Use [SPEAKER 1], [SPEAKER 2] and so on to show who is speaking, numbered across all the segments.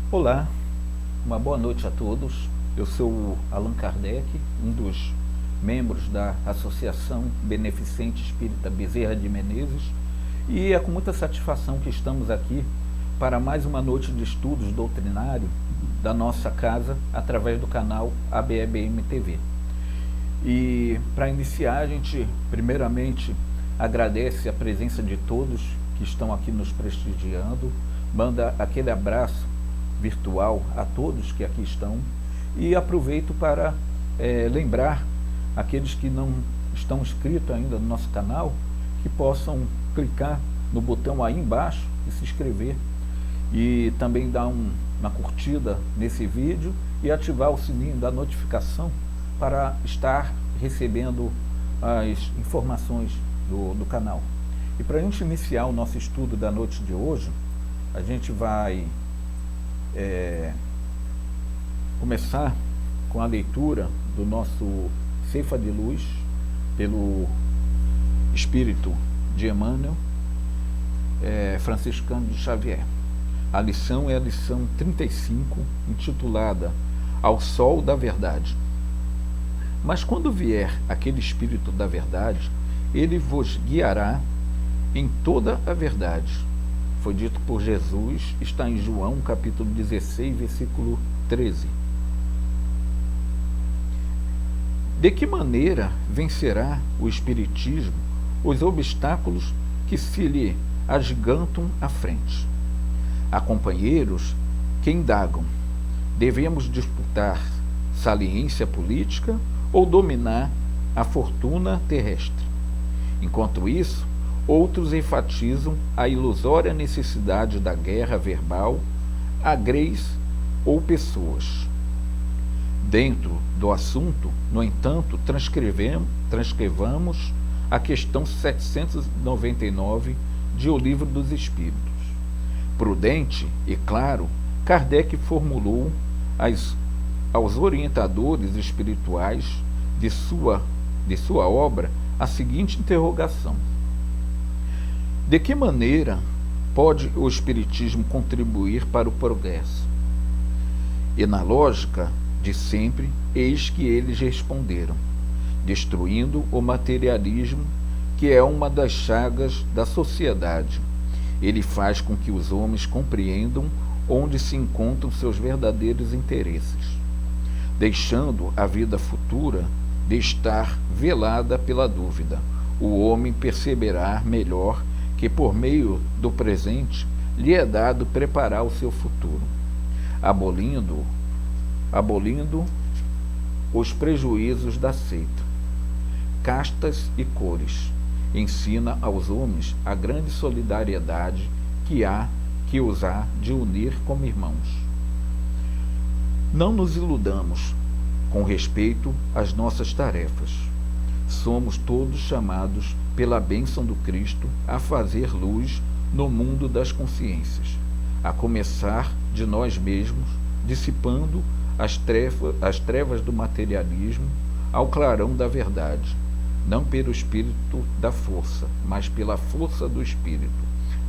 [SPEAKER 1] Olá, uma boa noite a todos. Eu sou o Allan Kardec, um dos membros da Associação Beneficente Espírita Bezerra de Menezes, e é com muita satisfação que estamos aqui para mais uma noite de estudos doutrinário da nossa casa através do canal ABEBM TV. E para iniciar, a gente primeiramente agradece a presença de todos que estão aqui nos prestigiando, manda aquele abraço virtual a todos que aqui estão e aproveito para lembrar aqueles que não estão inscritos ainda no nosso canal que possam clicar no botão aí embaixo e se inscrever e também dar uma curtida nesse vídeo e ativar o sininho da notificação para estar recebendo as informações do canal. E para a gente iniciar o nosso estudo da noite de hoje, a gente vai começar com a leitura do nosso Ceifa de Luz, pelo Espírito de Emmanuel, Franciscano de Xavier. A lição é a lição 35, intitulada Ao Sol da Verdade. Mas quando vier aquele Espírito da Verdade, ele vos guiará em toda a verdade. Foi dito por Jesus, está em João, capítulo 16, versículo 13. De que maneira vencerá o Espiritismo os obstáculos que se lhe agigantam à frente? Há companheiros que indagam: devemos disputar saliência política ou dominar a fortuna terrestre? Enquanto isso, outros enfatizam a ilusória necessidade da guerra verbal a greis ou pessoas. Dentro do assunto, no entanto, transcrevamos a questão 799 de O Livro dos Espíritos. Prudente e claro, Kardec formulou aos orientadores espirituais de sua obra a seguinte interrogação: de que maneira pode o Espiritismo contribuir para o progresso? E na lógica de sempre, eis que eles responderam: destruindo o materialismo, que é uma das chagas da sociedade. Ele faz com que os homens compreendam onde se encontram seus verdadeiros interesses, deixando a vida futura de estar velada pela dúvida. O homem perceberá melhor que por meio do presente lhe é dado preparar o seu futuro, abolindo os prejuízos da seita, castas e cores. Ensina aos homens a grande solidariedade que os há de unir como irmãos. Não nos iludamos com respeito às nossas tarefas. Somos todos chamados pela bênção do Cristo a fazer luz no mundo das consciências, a começar de nós mesmos, dissipando as trevas do materialismo ao clarão da verdade, não pelo espírito da força, mas pela força do espírito,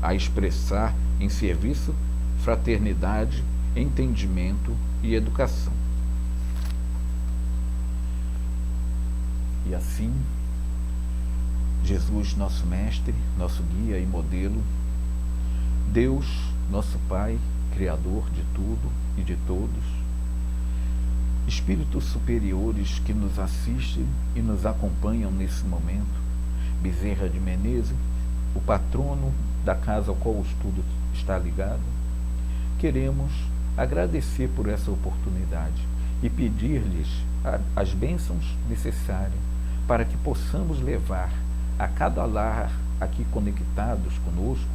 [SPEAKER 1] a expressar em serviço, fraternidade, entendimento e educação. E assim, Jesus, nosso mestre, nosso guia e modelo, Deus, nosso Pai, Criador de tudo e de todos, espíritos superiores que nos assistem e nos acompanham nesse momento, Bezerra de Menezes, o patrono da casa ao qual o estudo está ligado, queremos agradecer por essa oportunidade e pedir-lhes as bênçãos necessárias para que possamos levar a cada lar aqui conectados conosco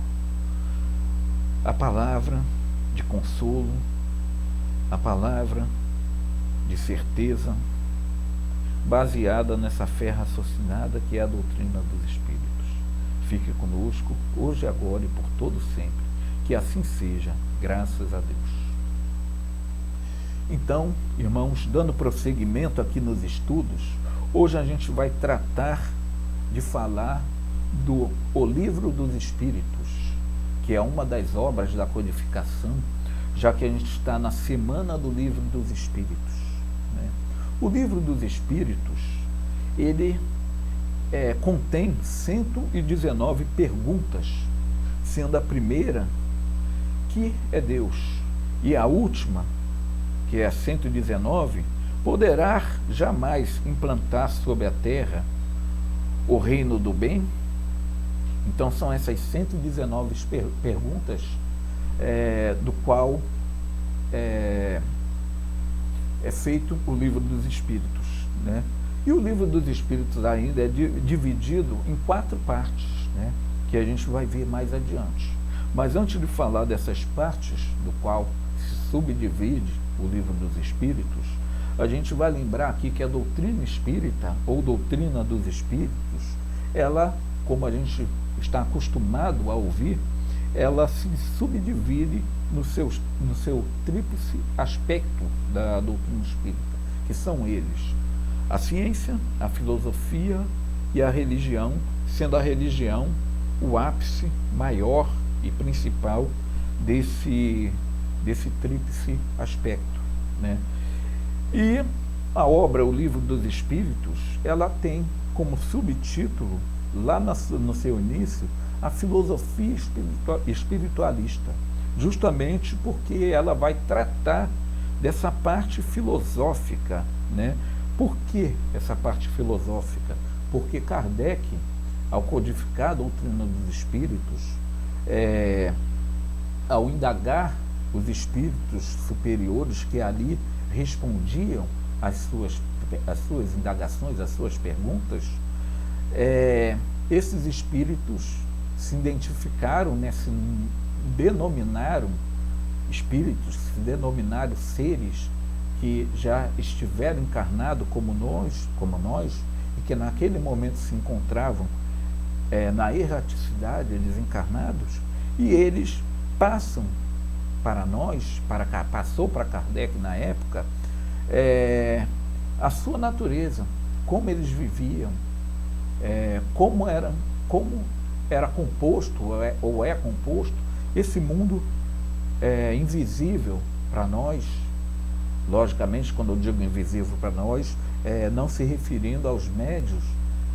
[SPEAKER 1] a palavra de consolo, a palavra de certeza, baseada nessa fé raciocinada que é a doutrina dos Espíritos. Fique conosco, hoje, agora e por todo sempre. Que assim seja, graças a Deus. Então, irmãos, dando prosseguimento aqui nos estudos, hoje a gente vai tratar de falar do O Livro dos Espíritos, que é uma das obras da codificação já que a gente está na semana do Livro dos Espíritos, né? O Livro dos Espíritos, ele contém 119 perguntas, sendo a primeira que é Deus, e a última, que é a 119, poderá jamais implantar sobre a terra o reino do bem? Então são essas 119 perguntas do qual é feito o Livro dos Espíritos, né? E o Livro dos Espíritos ainda é dividido em 4 partes, né? Que a gente vai ver mais adiante. Mas antes de falar dessas partes, do qual se subdivide o Livro dos Espíritos, a gente vai lembrar aqui que a doutrina espírita, ou doutrina dos espíritos, ela, como a gente está acostumado a ouvir, ela se subdivide no seu tríplice aspecto da doutrina espírita, que são eles: a ciência, a filosofia e a religião, sendo a religião o ápice maior e principal desse tríplice aspecto, né? E a obra, o Livro dos Espíritos, ela tem como subtítulo, lá no seu início, a filosofia espiritualista, justamente porque ela vai tratar dessa parte filosófica, né? Por que essa parte filosófica? Porque Kardec, ao codificar a doutrina dos espíritos, ao indagar os espíritos superiores que ali respondiam às suas indagações, às suas perguntas, esses espíritos se identificaram, né, se denominaram espíritos, se denominaram seres que já estiveram encarnados como nós, e que naquele momento se encontravam na erraticidade, desencarnados, e eles passam para nós, passou para Kardec na época, a sua natureza, como eles viviam, como era composto, ou é composto, esse mundo invisível para nós. Logicamente, quando eu digo invisível para nós, não se referindo aos médios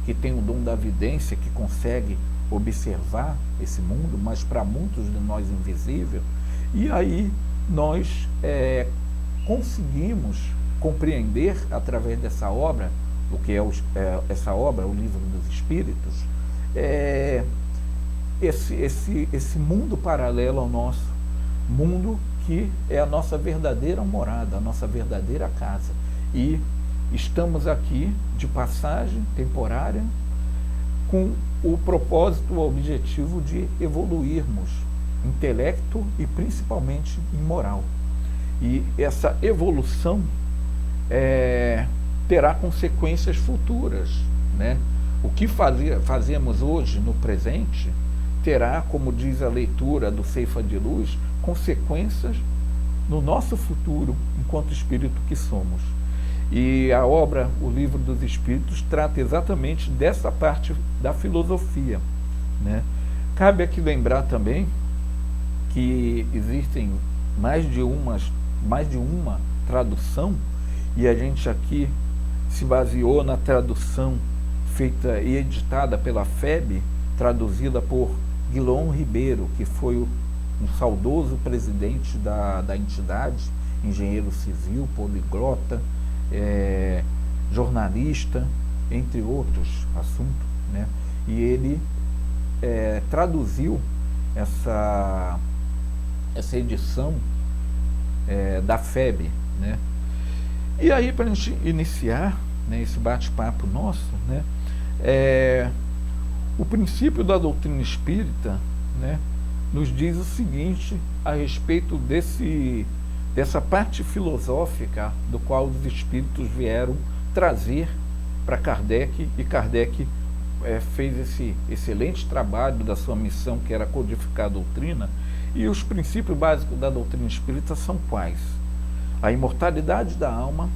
[SPEAKER 1] que têm o dom da vidência, que conseguem observar esse mundo, mas para muitos de nós invisível. E aí nós conseguimos compreender, através dessa obra, o que é essa obra, o Livro dos Espíritos, esse mundo paralelo ao nosso mundo, que é a nossa verdadeira morada, a nossa verdadeira casa. E estamos aqui de passagem temporária, com o propósito, o objetivo de evoluirmos intelecto e principalmente em moral. E essa evolução terá consequências futuras, né? O que fazemos hoje no presente terá, como diz a leitura do Ceifa de Luz, consequências no nosso futuro enquanto espírito que somos. E a obra, o Livro dos Espíritos, trata exatamente dessa parte da filosofia, né? Cabe aqui lembrar também que existem mais de uma tradução, e a gente aqui se baseou na tradução feita e editada pela FEB, traduzida por Guilherme Ribeiro, que foi um saudoso presidente da entidade, engenheiro civil, poliglota, jornalista, entre outros assuntos, né? E ele traduziu essa edição da FEB, né? E aí, para a gente iniciar, né, esse bate-papo nosso, né, o princípio da doutrina espírita, né, nos diz o seguinte a respeito dessa parte filosófica do qual os espíritos vieram trazer para Kardec, e Kardec fez esse excelente trabalho da sua missão, que era codificar a doutrina. E os princípios básicos da doutrina espírita são quais? A imortalidade da alma,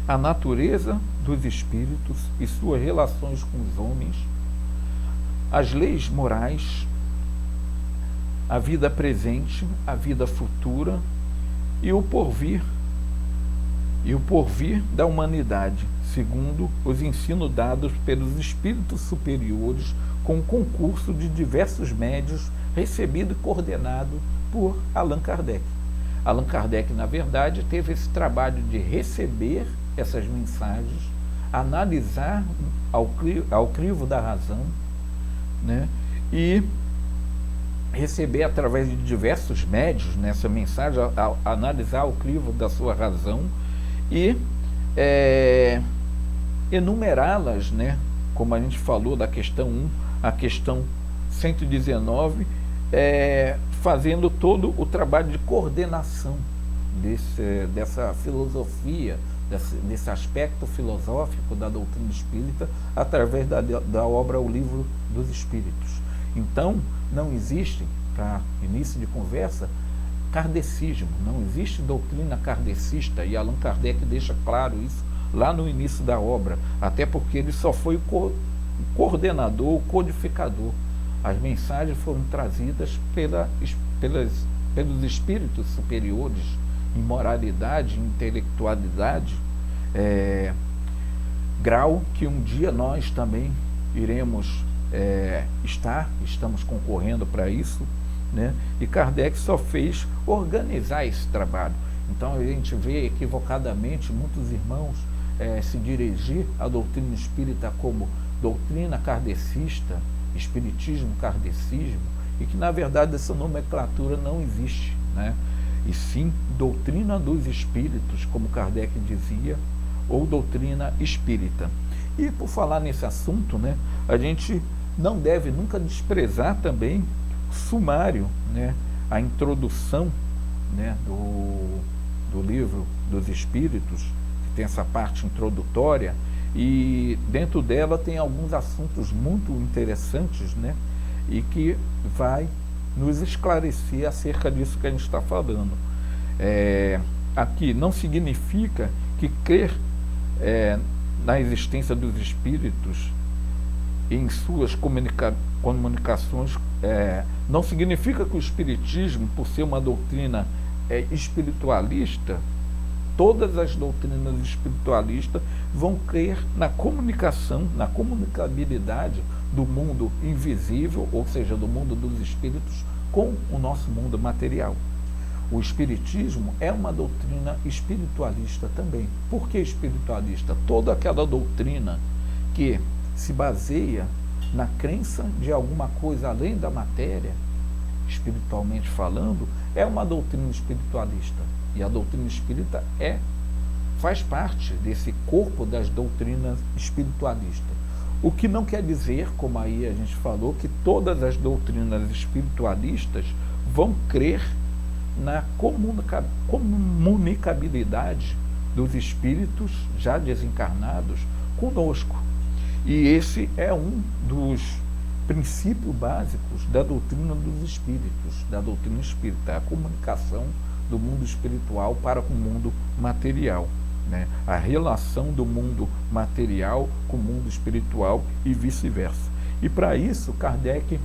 [SPEAKER 1] a natureza dos espíritos e suas relações com os homens, as leis morais, a vida presente, a vida futura e o porvir da humanidade, segundo os ensinos dados pelos espíritos superiores, com o concurso de diversos médios, recebido e coordenado por Allan Kardec. Allan Kardec, na verdade, teve esse trabalho de receber essas mensagens, analisar ao crivo da razão, né, e receber através de diversos médios nessa mensagem, analisar o crivo da sua razão e enumerá-las, né, como a gente falou da questão 1, a questão 119, fazendo todo o trabalho de coordenação dessa filosofia, desse aspecto filosófico da doutrina espírita, através da obra O Livro dos Espíritos. Então, não existe, para início de conversa, kardecismo, não existe doutrina kardecista, e Allan Kardec deixa claro isso lá no início da obra, até porque ele só foi o coordenador, o codificador. As mensagens foram trazidas pelos espíritos superiores em moralidade, em intelectualidade, grau que um dia nós também iremos estamos concorrendo para isso, né? E Kardec só fez organizar esse trabalho. Então a gente vê equivocadamente muitos irmãos se dirigir à doutrina espírita como doutrina kardecista, espiritismo, kardecismo, e que na verdade essa nomenclatura não existe, né? E sim doutrina dos espíritos, como Kardec dizia, ou doutrina espírita. E por falar nesse assunto, né, a gente não deve nunca desprezar também o sumário, né, a introdução, né, do Livro dos Espíritos, que tem essa parte introdutória, e dentro dela tem alguns assuntos muito interessantes, né, e que vai nos esclarecer acerca disso que a gente está falando. Aqui não significa que crer na existência dos espíritos em suas comunicações, não significa que o espiritismo, por ser uma doutrina espiritualista, todas as doutrinas espiritualistas vão crer na comunicação, na comunicabilidade do mundo invisível, ou seja, do mundo dos espíritos, com o nosso mundo material. O espiritismo é uma doutrina espiritualista também. Por que espiritualista? Toda aquela doutrina que se baseia na crença de alguma coisa além da matéria, espiritualmente falando, é uma doutrina espiritualista. E a doutrina espírita faz parte desse corpo das doutrinas espiritualistas. O que não quer dizer, como aí a gente falou, que todas as doutrinas espiritualistas vão crer na comunicabilidade dos espíritos já desencarnados conosco. E esse é um dos princípios básicos da doutrina dos espíritos, da doutrina espírita, a comunicação do mundo espiritual para com o mundo material, né? A relação do mundo material com o mundo espiritual e vice-versa. E para isso, Kardec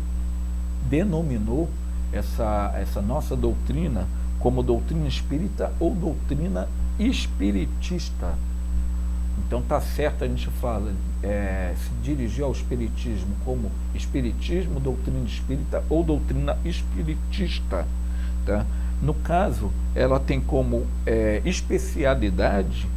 [SPEAKER 1] denominou essa nossa doutrina como doutrina espírita ou doutrina espiritista. Então tá certo, a gente fala, se dirigir ao espiritismo como espiritismo, doutrina espírita ou doutrina espiritista, tá? No caso, ela tem como especialidade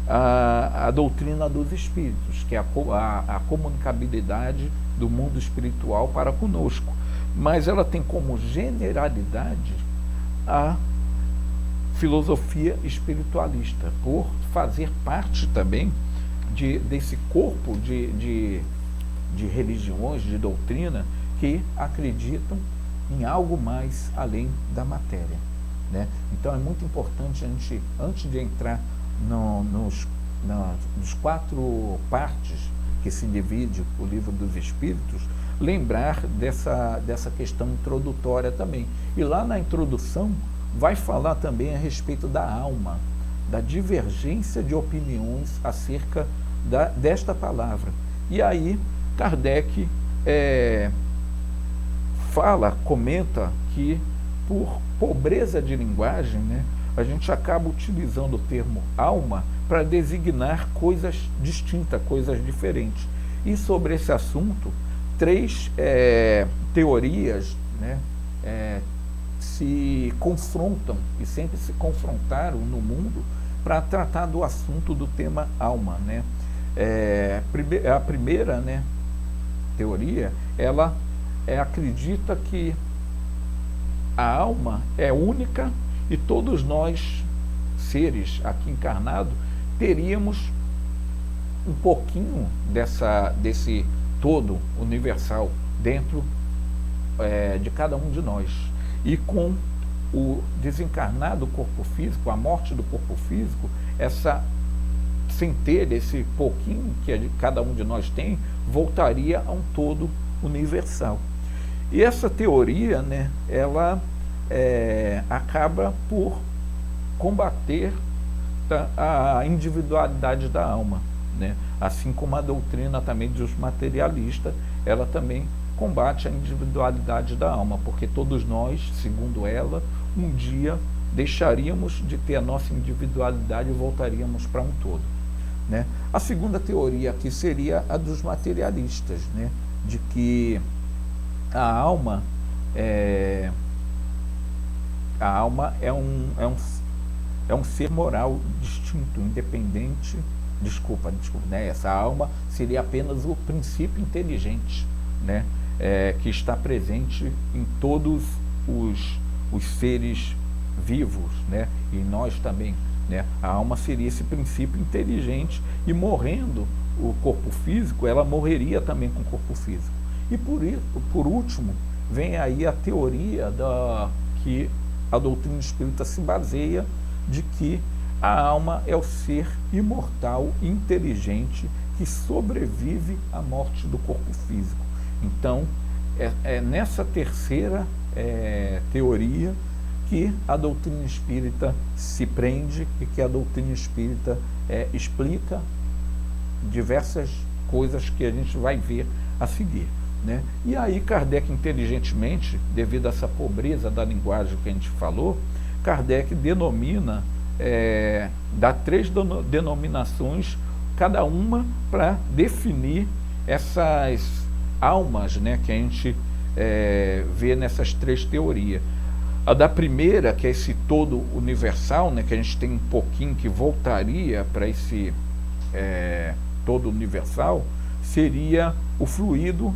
[SPEAKER 1] a doutrina dos espíritos, que é a comunicabilidade do mundo espiritual para conosco. Mas ela tem como generalidade a filosofia espiritualista, por fazer parte também desse corpo de religiões, de doutrina, que acreditam em algo mais além da matéria, né? Então é muito importante a gente, antes de entrar nos 4 partes que se divide o Livro dos Espíritos, lembrar dessa questão introdutória também. E lá na introdução vai falar também a respeito da alma, da divergência de opiniões acerca desta palavra. E aí Kardec comenta que por pobreza de linguagem, né, a gente acaba utilizando o termo alma para designar coisas distintas, coisas diferentes. E sobre esse assunto, três teorias, né, se confrontam e sempre se confrontaram no mundo para tratar do assunto do tema alma, né? A primeira, né, teoria, ela acredita que a alma é única e todos nós, seres aqui encarnados, teríamos um pouquinho desse todo universal dentro de cada um de nós. E com o desencarnar do corpo físico, a morte do corpo físico, sem ter esse pouquinho que cada um de nós tem, voltaria a um todo universal. E essa teoria, né, ela acaba por combater a individualidade da alma, né? Assim como a doutrina também dos materialistas, ela também combate a individualidade da alma, porque todos nós, segundo ela, um dia deixaríamos de ter a nossa individualidade e voltaríamos para um todo, né? A segunda teoria aqui seria a dos materialistas, né, de que a alma é um ser moral distinto, independente. Desculpa, né? Essa alma seria apenas o princípio inteligente, né, que está presente em todos os seres vivos, né, e nós também, né? A alma seria esse princípio inteligente e, morrendo o corpo físico, ela morreria também com o corpo físico. E por último, vem aí a teoria que a doutrina espírita se baseia, de que a alma é o ser imortal e inteligente que sobrevive à morte do corpo físico. Então, é nessa terceira teoria que a doutrina espírita se prende e que a doutrina espírita explica diversas coisas que a gente vai ver a seguir, né? E aí Kardec, inteligentemente, devido a essa pobreza da linguagem que a gente falou, Kardec denomina, dá três denominações, cada uma para definir essas almas, né, que a gente vê nessas três teorias. A da primeira, que é esse todo universal, né, que a gente tem um pouquinho que voltaria para esse todo universal, seria o fluido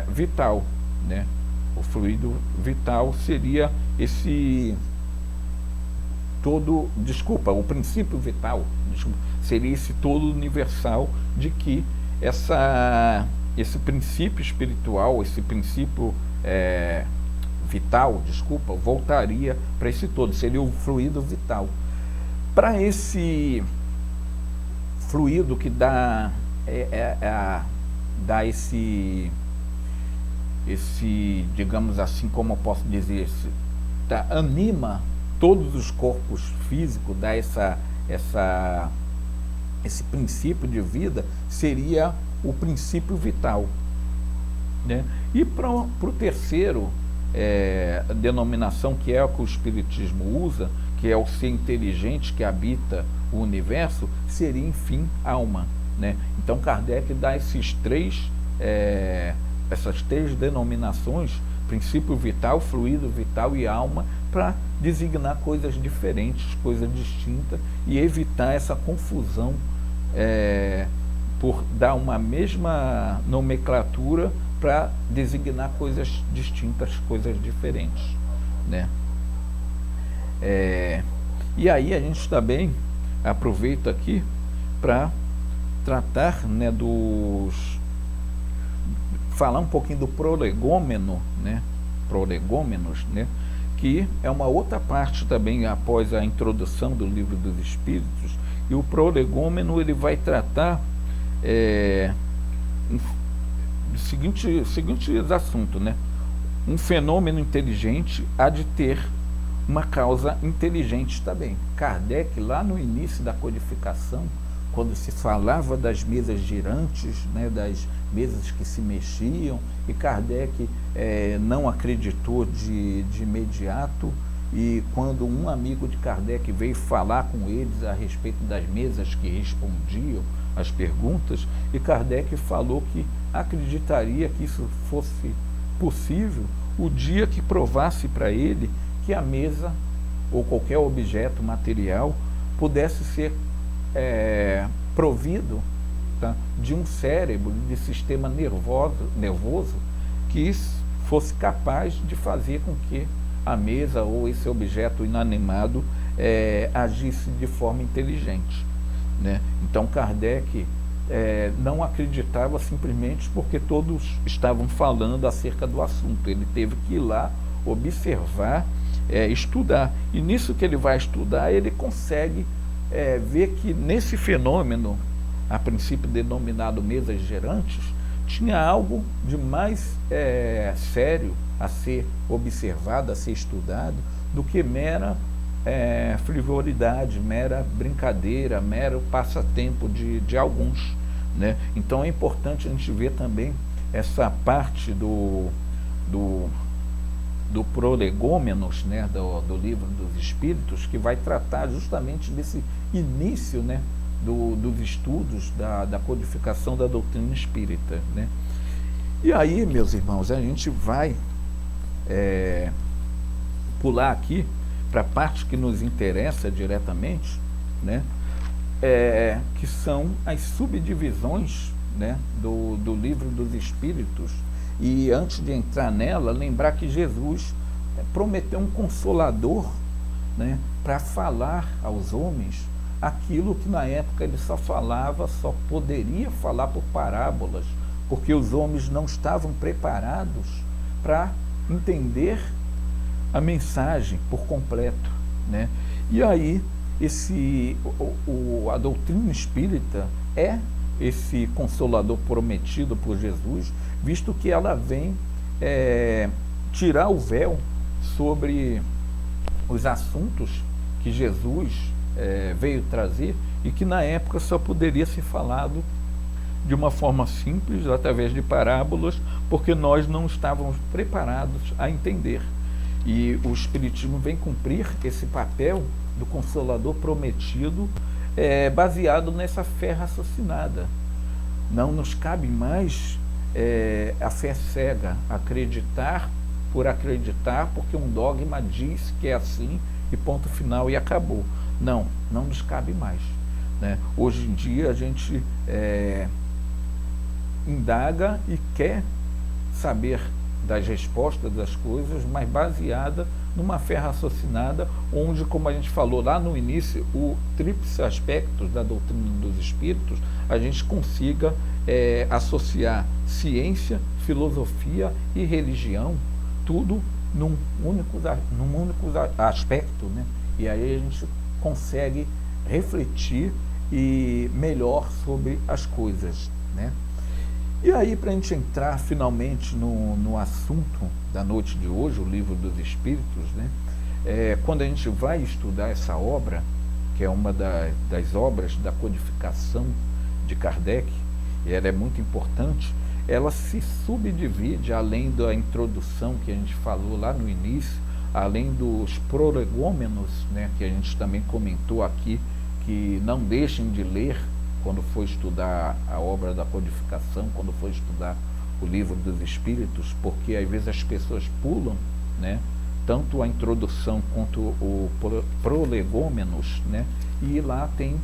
[SPEAKER 1] vital, né? O fluido vital seria esse todo, o princípio vital, seria esse todo universal de que esse princípio espiritual, esse princípio vital, voltaria para esse todo, seria o fluido vital. Para esse fluido que dá esse, digamos assim, como eu posso dizer, anima todos os corpos físicos, dá esse princípio de vida, seria o princípio vital, né? E para o terceiro, a denominação que é a que o Espiritismo usa, que é o ser inteligente que habita o universo, seria, enfim, alma, né? Então Kardec dá essas três denominações, princípio vital, fluido vital e alma, para designar coisas diferentes, coisas distintas, e evitar essa confusão por dar uma mesma nomenclatura para designar coisas distintas, coisas diferentes, né? E aí a gente também aproveita aqui para tratar, né, falar um pouquinho do prolegômeno, né? Prolegômenos, né? Que é uma outra parte também após a introdução do Livro dos Espíritos. E o prolegômeno, ele vai tratar do seguinte assunto, né? Um fenômeno inteligente há de ter uma causa inteligente também. Kardec, lá no início da codificação, quando se falava das mesas girantes, né, das mesas que se mexiam, e Kardec não acreditou de imediato, e quando um amigo de Kardec veio falar com eles a respeito das mesas que respondiam às perguntas, e Kardec falou que acreditaria que isso fosse possível o dia que provasse para ele que a mesa ou qualquer objeto material pudesse ser provido, tá, de um cérebro, de sistema nervoso que fosse capaz de fazer com que a mesa ou esse objeto inanimado agisse de forma inteligente, né? Então Kardec não acreditava simplesmente porque todos estavam falando acerca do assunto. Ele teve que ir lá observar, estudar, e nisso que ele vai estudar ele consegue ver que nesse fenômeno, a princípio denominado mesas gerantes, tinha algo de mais sério a ser observado, a ser estudado, do que mera frivolidade, mera brincadeira, mero passatempo de alguns, né? Então é importante a gente ver também essa parte do Prolegômenos, né, do Livro dos Espíritos, que vai tratar justamente desse início, né, dos estudos da codificação da doutrina espírita, né? E aí, meus irmãos, a gente vai pular aqui para a parte que nos interessa diretamente, né, que são as subdivisões, né, do Livro dos Espíritos. E antes de entrar nela, lembrar que Jesus prometeu um consolador, né, para falar aos homens aquilo que na época ele só poderia falar por parábolas, porque os homens não estavam preparados para entender a mensagem por completo, né? E aí a doutrina espírita é esse consolador prometido por Jesus, visto que ela vem tirar o véu sobre os assuntos que Jesus veio trazer e que na época só poderia ser falado de uma forma simples, através de parábolas, porque nós não estávamos preparados a entender. E o Espiritismo vem cumprir esse papel do Consolador prometido, baseado nessa fé raciocinada. Não nos cabe mais a fé cega, acreditar por acreditar, porque um dogma diz que é assim e ponto final e acabou. Não nos cabe mais, né? Hoje em dia a gente indaga e quer saber das respostas das coisas, mas baseada numa fé raciocinada, onde, como a gente falou lá no início, o tríplice aspecto da doutrina dos espíritos, a gente consiga associar ciência, filosofia e religião, tudo num único aspecto, né? E aí a gente consegue refletir melhor sobre as coisas, né? E aí, para a gente entrar finalmente no assunto da noite de hoje, o Livro dos Espíritos, né? Quando a gente vai estudar essa obra, que é uma das obras da codificação de Kardec, e ela é muito importante, ela se subdivide, além da introdução que a gente falou lá no início, além dos prolegômenos, né, que a gente também comentou aqui, que não deixem de ler quando for estudar a obra da codificação, quando for estudar o Livro dos Espíritos, porque às vezes as pessoas pulam, né, tanto a introdução quanto o prolegômenos, né, e lá tem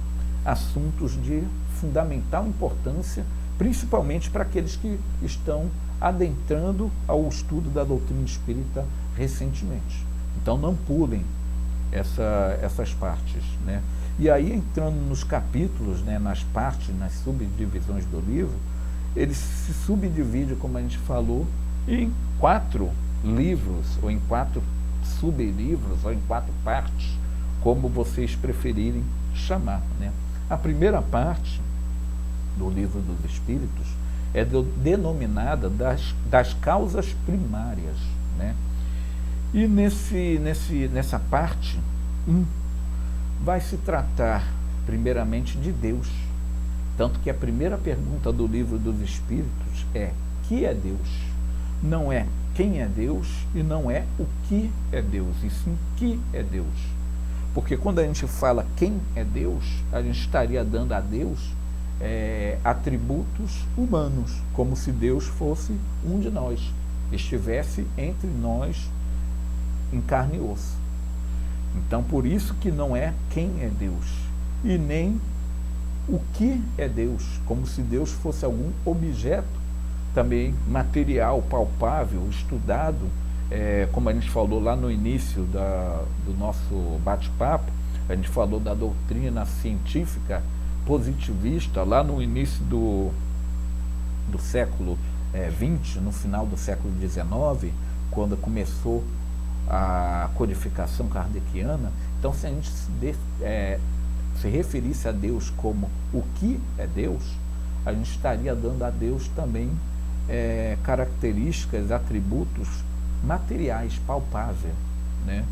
[SPEAKER 1] assuntos de fundamental importância, principalmente para aqueles que estão adentrando ao estudo da doutrina espírita recentemente. Então não pulem essas partes, né? E aí, entrando nos capítulos, né, nas partes, nas subdivisões do livro, ele se subdivide, como a gente falou, em 4 livros, ou em 4 sublivros, ou em 4 partes, como vocês preferirem chamar, né? A primeira parte do Livro dos Espíritos é denominada das causas primárias, né? E nessa parte 1, vai se tratar primeiramente de Deus, tanto que a primeira pergunta do Livro dos Espíritos é: que é Deus? Não é quem é Deus e não é o que é Deus, e sim que é Deus. Porque quando a gente fala quem é Deus, a gente estaria dando a Deus atributos humanos, como se Deus fosse um de nós, estivesse entre nós em carne e osso. Então, por isso que não é quem é Deus, e nem o que é Deus, como se Deus fosse algum objeto também material, palpável, estudado, como a gente falou lá no início do nosso bate-papo. A gente falou da doutrina científica positivista, lá no início do século XX, no final do século XIX, quando começou a codificação kardeciana. Então, se a gente se referisse a Deus como o que é Deus, a gente estaria dando a Deus também características, atributos materiais, palpáveis, né?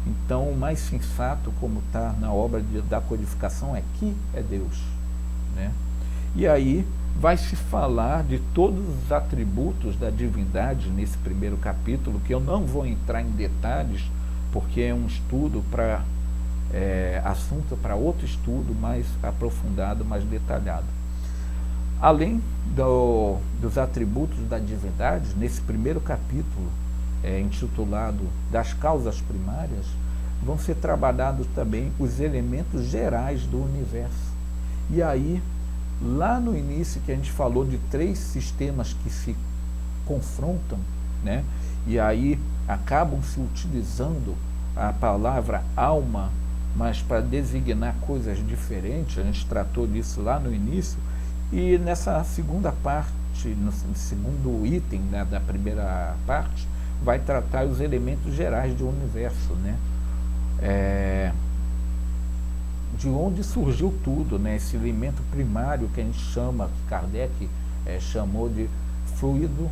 [SPEAKER 1] Então, o mais sensato, como está na obra da codificação, é que é Deus, né? E aí vai se falar de todos os atributos da divindade nesse primeiro capítulo, que eu não vou entrar em detalhes, porque é um estudo para assunto para outro estudo mais aprofundado, mais detalhado. Além dos atributos da divindade, nesse primeiro capítulo, intitulado Das Causas Primárias, vão ser trabalhados também os elementos gerais do universo. E aí, lá no início, que a gente falou de 3 sistemas que se confrontam, né? E aí acabam se utilizando a palavra alma, mas para designar coisas diferentes. A gente tratou disso lá no início. E nessa segunda parte, no segundo item, né, da primeira parte, vai tratar os elementos gerais do universo, né? De onde surgiu tudo, né? Esse elemento primário que a gente chama, que Kardec chamou de fluido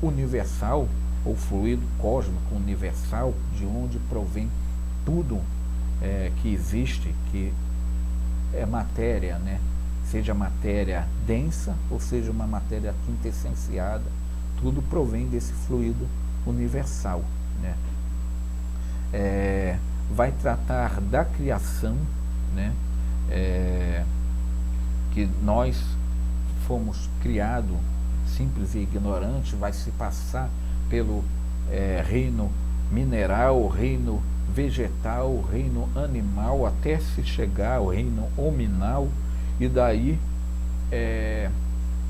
[SPEAKER 1] universal, ou fluido cósmico universal, de onde provém tudo que existe, que é matéria, né? Seja matéria densa, ou seja uma matéria quintessenciada, tudo provém desse fluido universal, né? Vai tratar da criação, né? Que nós fomos criados simples e ignorantes, vai se passar pelo reino mineral, reino vegetal, reino animal, até se chegar ao reino hominal. E daí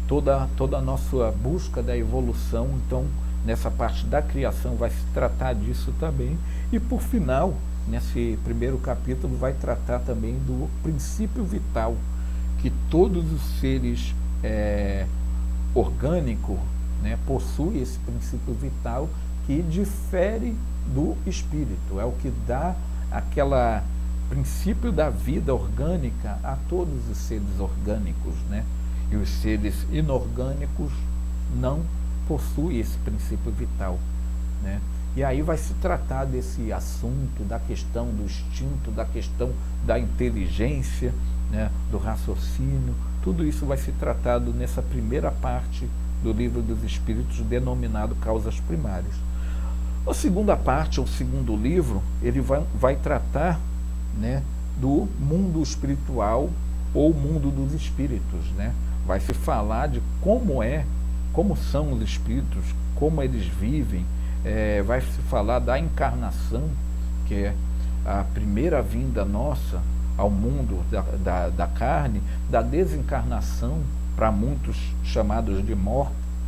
[SPEAKER 1] toda a nossa busca da evolução. Então, nessa parte da criação vai se tratar disso também. E por final, nesse primeiro capítulo, vai tratar também do princípio vital, que todos os seres orgânicos, né, possuem esse princípio vital que difere do espírito. É o que dá aquela princípio da vida orgânica a todos os seres orgânicos, né? E os seres inorgânicos não possuem esse princípio vital, né? E aí vai se tratar desse assunto, da questão do instinto, da questão da inteligência, né? Do raciocínio. Tudo isso vai ser tratado nessa primeira parte do Livro dos Espíritos, denominado Causas Primárias. A segunda parte, o segundo livro, ele vai tratar, né, do mundo espiritual ou mundo dos espíritos, né? Vai se falar de como são os espíritos, como eles vivem. Vai se falar da encarnação, que é a primeira vinda nossa ao mundo da carne, da desencarnação, para muitos chamados de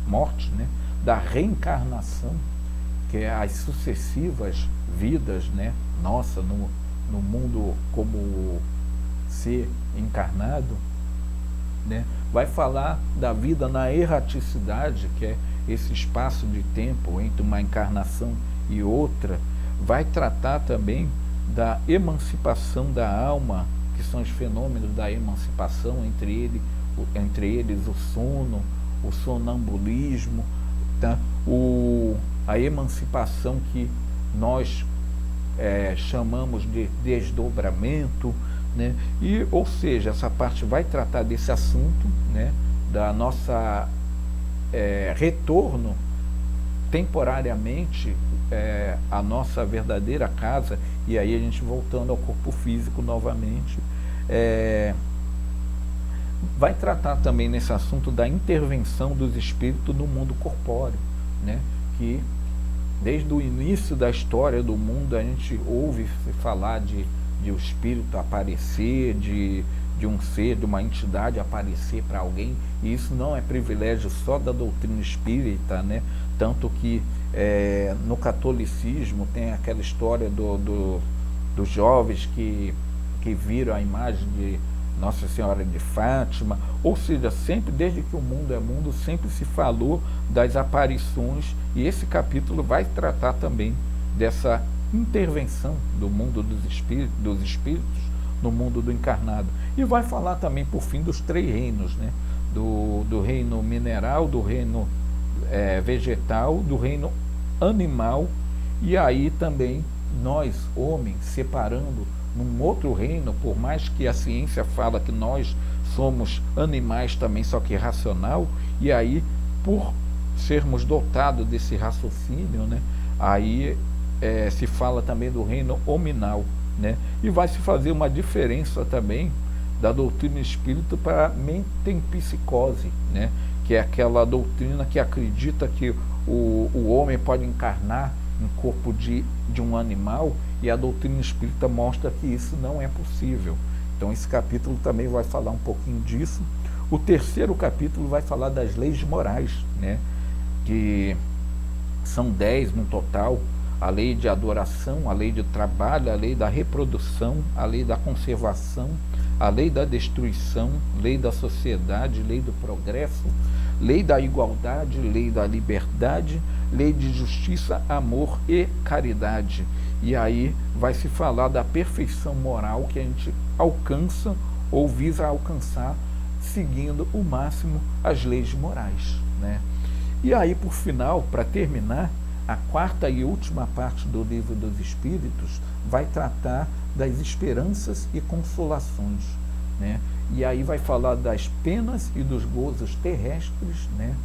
[SPEAKER 1] morte, né? Da reencarnação, que é as sucessivas vidas, né, nossa no mundo como ser encarnado, né? Vai falar da vida na erraticidade, que é esse espaço de tempo entre uma encarnação e outra. Vai tratar também da emancipação da alma, que são os fenômenos da emancipação, entre eles o sono, o sonambulismo, tá? A emancipação que nós chamamos de desdobramento, né? E, ou seja, essa parte vai tratar desse assunto, né? Da nossa retorno temporariamente a nossa verdadeira casa, e aí a gente voltando ao corpo físico novamente, vai tratar também nesse assunto da intervenção dos espíritos no mundo corpóreo, né? Que desde o início da história do mundo a gente ouve falar de o espírito aparecer, de um ser, de uma entidade aparecer para alguém, e isso não é privilégio só da doutrina espírita, né? Tanto que no catolicismo tem aquela história dos jovens que viram a imagem de Nossa Senhora de Fátima, ou seja, sempre, desde que o mundo é mundo, sempre se falou das aparições, e esse capítulo vai tratar também dessa intervenção do mundo dos espíritos no mundo do encarnado. E vai falar também, por fim, dos 3 reinos, né? Do reino mineral, do reino vegetal, do reino animal, e aí também nós, homens, separando num outro reino, por mais que a ciência fala que nós somos animais também, só que racional, e aí, por sermos dotados desse raciocínio, né, aí se fala também do reino hominal, né, e vai se fazer uma diferença também da doutrina espírita para a mentempsicose, né, que é aquela doutrina que acredita que o homem pode encarnar em corpo de um animal, e a doutrina espírita mostra que isso não é possível. Então esse capítulo também vai falar um pouquinho disso. O 3º capítulo vai falar das leis morais, né, que são 10 no total: a lei de adoração, a lei de trabalho, a lei da reprodução, a lei da conservação, a lei da destruição, lei da sociedade, lei do progresso, lei da igualdade, lei da liberdade, lei de justiça, amor e caridade. E aí vai se falar da perfeição moral que a gente alcança ou visa alcançar seguindo o máximo as leis morais, né? E aí, por final, para terminar, a 4ª e última parte do Livro dos Espíritos vai tratar das esperanças e consolações, né? E aí vai falar das penas e dos gozos terrestres, né?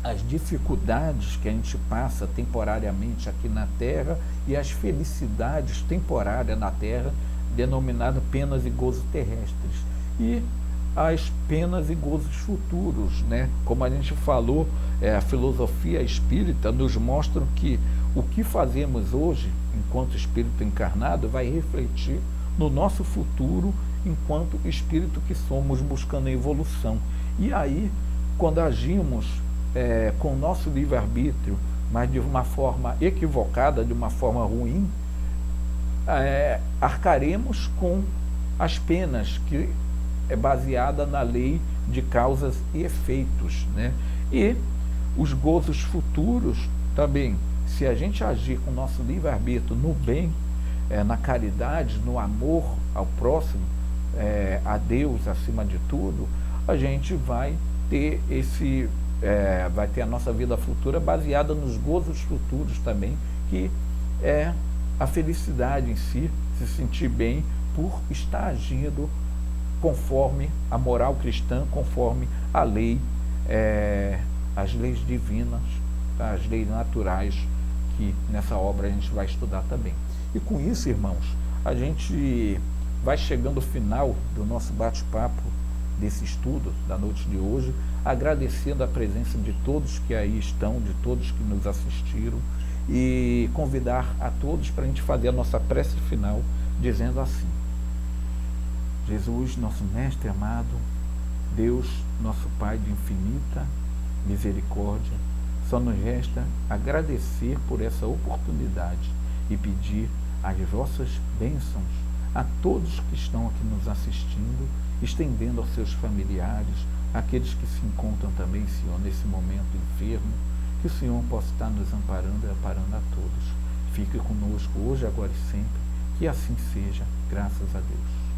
[SPEAKER 1] As dificuldades que a gente passa temporariamente aqui na Terra e as felicidades temporárias na Terra, denominadas penas e gozos terrestres. E as penas e gozos futuros, né? Como a gente falou, a filosofia espírita nos mostra que o que fazemos hoje, enquanto espírito encarnado, vai refletir no nosso futuro, enquanto espírito que somos, buscando a evolução. E aí, quando agimos com o nosso livre-arbítrio, mas de uma forma equivocada, de uma forma ruim, arcaremos com as penas, que é baseada na lei de causas e efeitos, né? E os gozos futuros também, se a gente agir com o nosso livre-arbítrio no bem, na caridade, no amor ao próximo, a Deus acima de tudo, a gente vai ter vai ter a nossa vida futura baseada nos gozos futuros também, que é a felicidade em si, se sentir bem por estar agindo conforme a moral cristã, conforme a lei, as leis divinas, as leis naturais, que nessa obra a gente vai estudar também. E com isso, irmãos, a gente vai chegando ao final do nosso bate-papo, desse estudo da noite de hoje, agradecendo a presença de todos que aí estão, de todos que nos assistiram, e convidar a todos para a gente fazer a nossa prece final, dizendo assim: Jesus, nosso Mestre amado, Deus, nosso Pai de infinita misericórdia, só nos resta agradecer por essa oportunidade e pedir as vossas bênçãos a todos que estão aqui nos assistindo, estendendo aos seus familiares, aqueles que se encontram também, Senhor, nesse momento enfermo, que o Senhor possa estar nos amparando e amparando a todos. Fique conosco hoje, agora e sempre, que assim seja, graças a Deus.